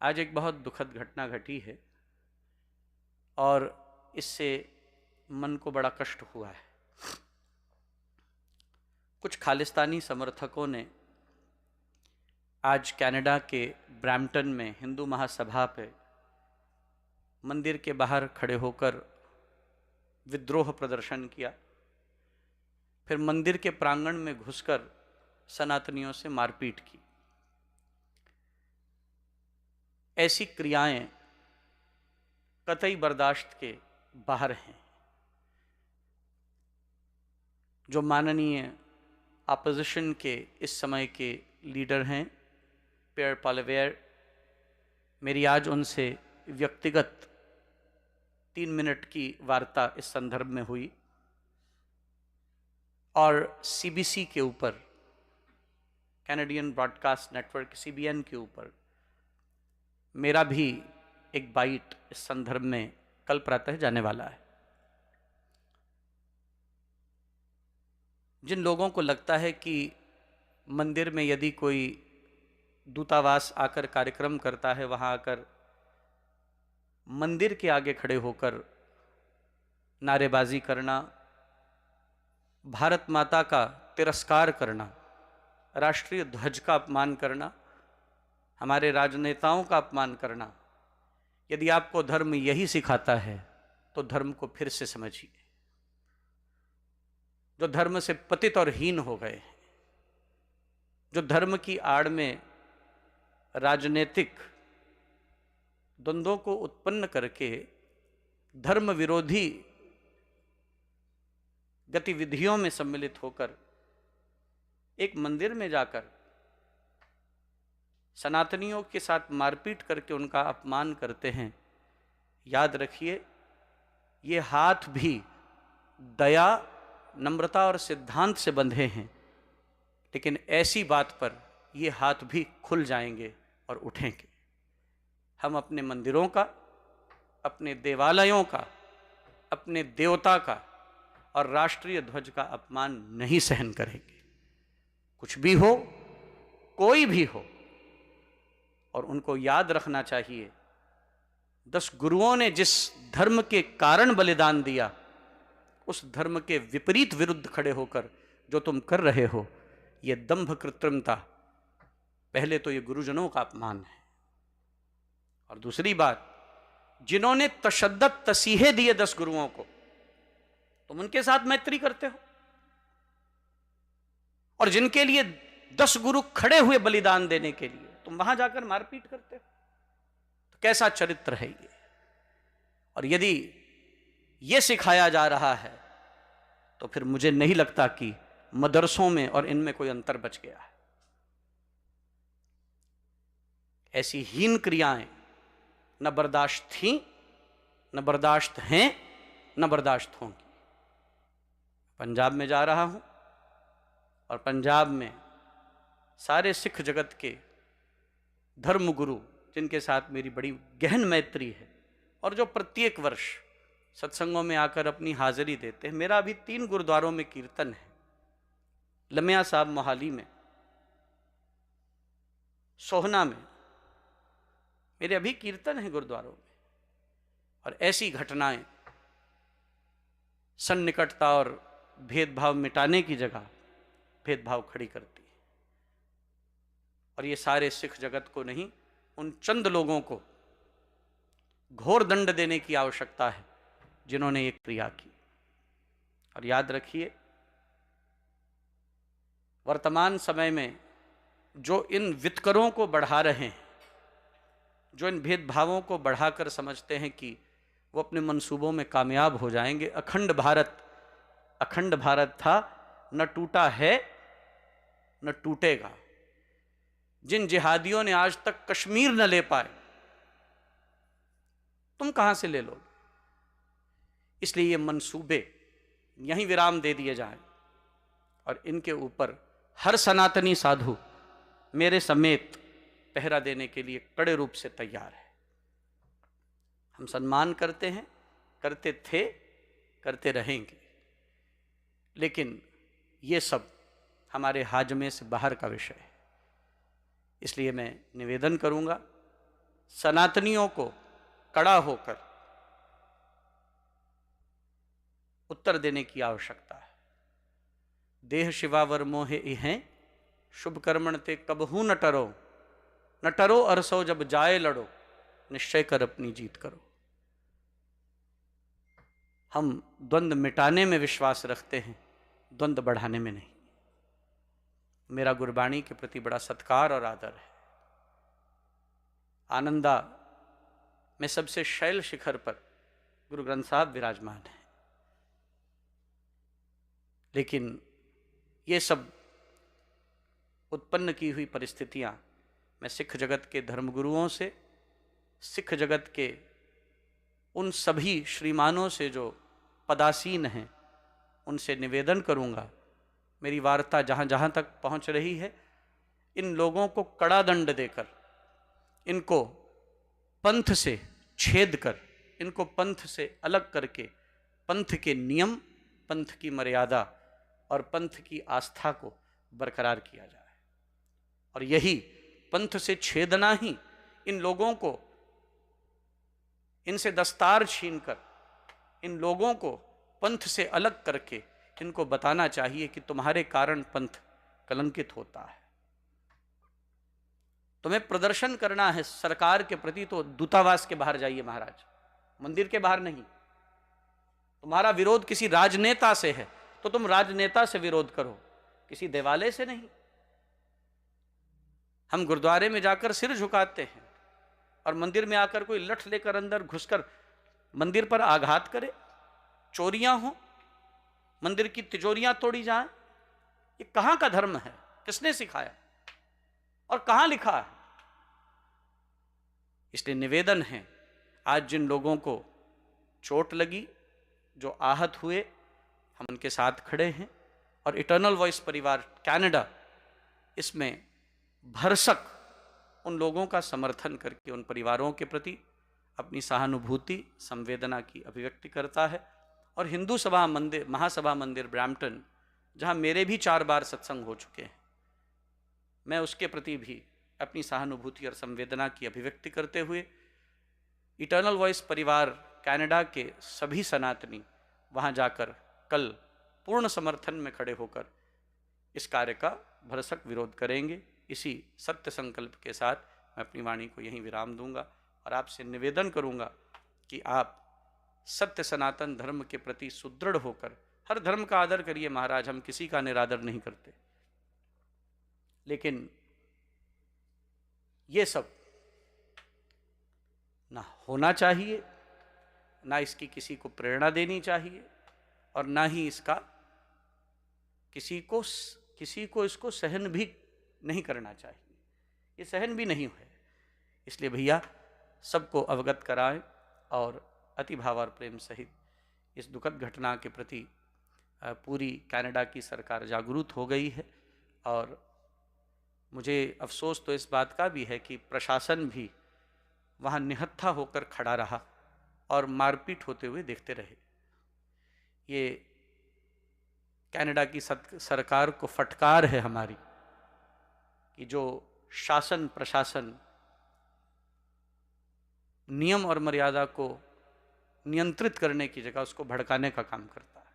आज एक बहुत दुखद घटना घटी है और इससे मन को बड़ा कष्ट हुआ है। कुछ खालिस्तानी समर्थकों ने आज कनाडा के ब्रैम्पटन में हिंदू महासभा पे मंदिर के बाहर खड़े होकर विद्रोह प्रदर्शन किया। फिर मंदिर के प्रांगण में घुसकर सनातनियों से मारपीट की। ऐसी क्रियाएं कतई बर्दाश्त के बाहर हैं। जो माननीय अपोजिशन के इस समय के लीडर हैं पियर पालेवेयर, मेरी आज उनसे व्यक्तिगत 3 मिनट की वार्ता इस संदर्भ में हुई और सीबीसी के ऊपर, कैनेडियन ब्रॉडकास्ट नेटवर्क सीबीएन के ऊपर मेरा भी एक बाइट इस संदर्भ में कल प्रातः जाने वाला है। जिन लोगों को लगता है कि मंदिर में यदि कोई दूतावास आकर कार्यक्रम करता है, वहां आकर मंदिर के आगे खड़े होकर नारेबाजी करना, भारत माता का तिरस्कार करना, राष्ट्रीय ध्वज का अपमान करना, हमारे राजनेताओं का अपमान करना, यदि आपको धर्म यही सिखाता है तो धर्म को फिर से समझिए। जो धर्म से पतित और हीन हो गए हैं, जो धर्म की आड़ में राजनीतिक द्वंद्वों को उत्पन्न करके धर्म विरोधी गतिविधियों में सम्मिलित होकर एक मंदिर में जाकर सनातनियों के साथ मारपीट करके उनका अपमान करते हैं, याद रखिए ये हाथ भी दया, नम्रता और सिद्धांत से बंधे हैं, लेकिन ऐसी बात पर ये हाथ भी खुल जाएंगे और उठेंगे। हम अपने मंदिरों का, अपने देवालयों का, अपने देवता का और राष्ट्रीय ध्वज का अपमान नहीं सहन करेंगे। कुछ भी हो, कोई भी हो। और उनको याद रखना चाहिए 10 गुरुओं ने जिस धर्म के कारण बलिदान दिया, उस धर्म के विपरीत विरुद्ध खड़े होकर जो तुम कर रहे हो, ये दंभ कृत्रिमता, पहले तो ये गुरुजनों का अपमान है। और दूसरी बात, जिन्होंने तशद्दद तसीहे दिए 10 गुरुओं को, तुम उनके साथ मैत्री करते हो, और जिनके लिए 10 गुरु खड़े हुए बलिदान देने के लिए तुम वहां जाकर मारपीट करते हो, तो कैसा चरित्र है ये। और यदि ये सिखाया जा रहा है तो फिर मुझे नहीं लगता कि मदरसों में और इनमें कोई अंतर बच गया है। ऐसी हीन क्रियाएं न बर्दाश्त थीं, न बर्दाश्त हैं, न बर्दाश्त होंगी। पंजाब में जा रहा हूं और पंजाब में सारे सिख जगत के धर्मगुरु, जिनके साथ मेरी बड़ी गहन मैत्री है और जो प्रत्येक वर्ष सत्संगों में आकर अपनी हाजिरी देते हैं। मेरा अभी 3 गुरुद्वारों में कीर्तन है, लमिया साहब मोहाली में, सोहना में, मेरे अभी कीर्तन है गुरुद्वारों में। और ऐसी घटनाएं सन्निकटता और भेदभाव मिटाने की जगह भेदभाव खड़ी करती है। और ये सारे सिख जगत को नहीं, उन चंद लोगों को घोर दंड देने की आवश्यकता है जिन्होंने ये क्रिया की। और याद रखिए, वर्तमान समय में जो इन वितकरों को बढ़ा रहे हैं, जो इन भेदभावों को बढ़ाकर समझते हैं कि वो अपने मंसूबों में कामयाब हो जाएंगे, अखंड भारत था, न टूटा है न टूटेगा। जिन जिहादियों ने आज तक कश्मीर न ले पाए, तुम कहां से ले लोगे। इसलिए ये मंसूबे यहीं विराम दे दिए जाएं और इनके ऊपर हर सनातनी साधु मेरे समेत पहरा देने के लिए कड़े रूप से तैयार है। हम सम्मान करते हैं, करते थे, करते रहेंगे, लेकिन ये सब हमारे हाजमे से बाहर का विषय है। इसलिए मैं निवेदन करूंगा सनातनियों को कड़ा होकर उत्तर देने की आवश्यकता है। देह शिवावर मोहे इहें, शुभ कर्मण ते कबहू न टरो, न टरो अरसो जब जाए लड़ो, निश्चय कर अपनी जीत करो। हम द्वंद्व मिटाने में विश्वास रखते हैं, द्वंद्व बढ़ाने में नहीं। मेरा गुरबाणी के प्रति बड़ा सत्कार और आदर है। आनंदा में सबसे शैल शिखर पर गुरु ग्रंथ साहब विराजमान है, लेकिन ये सब उत्पन्न की हुई परिस्थितियां मैं सिख जगत के धर्मगुरुओं से, सिख जगत के उन सभी श्रीमानों से जो पदासीन हैं, उनसे निवेदन करूंगा। मेरी वार्ता जहां जहां तक पहुंच रही है, इन लोगों को कड़ा दंड देकर, इनको पंथ से छेद कर, इनको पंथ से अलग करके पंथ के नियम, पंथ की मर्यादा और पंथ की आस्था को बरकरार किया जाए। और यही पंथ से छेदना ही इन लोगों को, इनसे दस्तार छीनकर इन लोगों को पंथ से अलग करके इनको बताना चाहिए कि तुम्हारे कारण पंथ कलंकित होता है। तुम्हें प्रदर्शन करना है सरकार के प्रति, तो दूतावास के बाहर जाइए महाराज, मंदिर के बाहर नहीं। तुम्हारा विरोध किसी राजनेता से है तो तुम राजनेता से विरोध करो, किसी देवालय से नहीं। हम गुरुद्वारे में जाकर सिर झुकाते हैं और मंदिर में आकर कोई लठ लेकर अंदर घुसकर मंदिर पर आघात करे, चोरियां हो, मंदिर की तिजोरियां तोड़ी जाएं, ये कहां का धर्म है? किसने सिखाया और कहां लिखा है? इसलिए निवेदन है, आज जिन लोगों को चोट लगी, जो आहत हुए, हम उनके साथ खड़े हैं। और इटर्नल वॉइस परिवार कनाडा इसमें भरसक उन लोगों का समर्थन करके उन परिवारों के प्रति अपनी सहानुभूति, संवेदना की अभिव्यक्ति करता है। और हिंदू सभा मंदिर, महासभा मंदिर ब्रैम्पटन, जहां मेरे भी 4 बार सत्संग हो चुके हैं, मैं उसके प्रति भी अपनी सहानुभूति और संवेदना की अभिव्यक्ति करते हुए इटर्नल वॉइस परिवार कनाडा के सभी सनातनी वहां जाकर कल पूर्ण समर्थन में खड़े होकर इस कार्य का भरसक विरोध करेंगे। इसी सत्य संकल्प के साथ मैं अपनी वाणी को यहीं विराम दूंगा और आपसे निवेदन करूंगा कि आप सत्य सनातन धर्म के प्रति सुदृढ़ होकर हर धर्म का आदर करिए महाराज, हम किसी का निरादर नहीं करते, लेकिन ये सब ना होना चाहिए, ना इसकी किसी को प्रेरणा देनी चाहिए और ना ही इसका किसी को इसको सहन भी नहीं करना चाहिए। ये सहन भी नहीं है। इसलिए भैया सबको अवगत कराएं और अति भाव और प्रेम सहित इस दुखद घटना के प्रति पूरी कनाडा की सरकार जागरूक हो गई है। और मुझे अफसोस तो इस बात का भी है कि प्रशासन भी वहाँ निहत्था होकर खड़ा रहा और मारपीट होते हुए देखते रहे। ये कनाडा की सरकार को फटकार है हमारी कि जो शासन प्रशासन नियम और मर्यादा को नियंत्रित करने की जगह उसको भड़काने का काम करता है।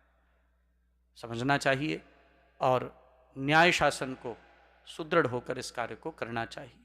समझना चाहिए और न्याय शासन को सुदृढ़ होकर इस कार्य को करना चाहिए।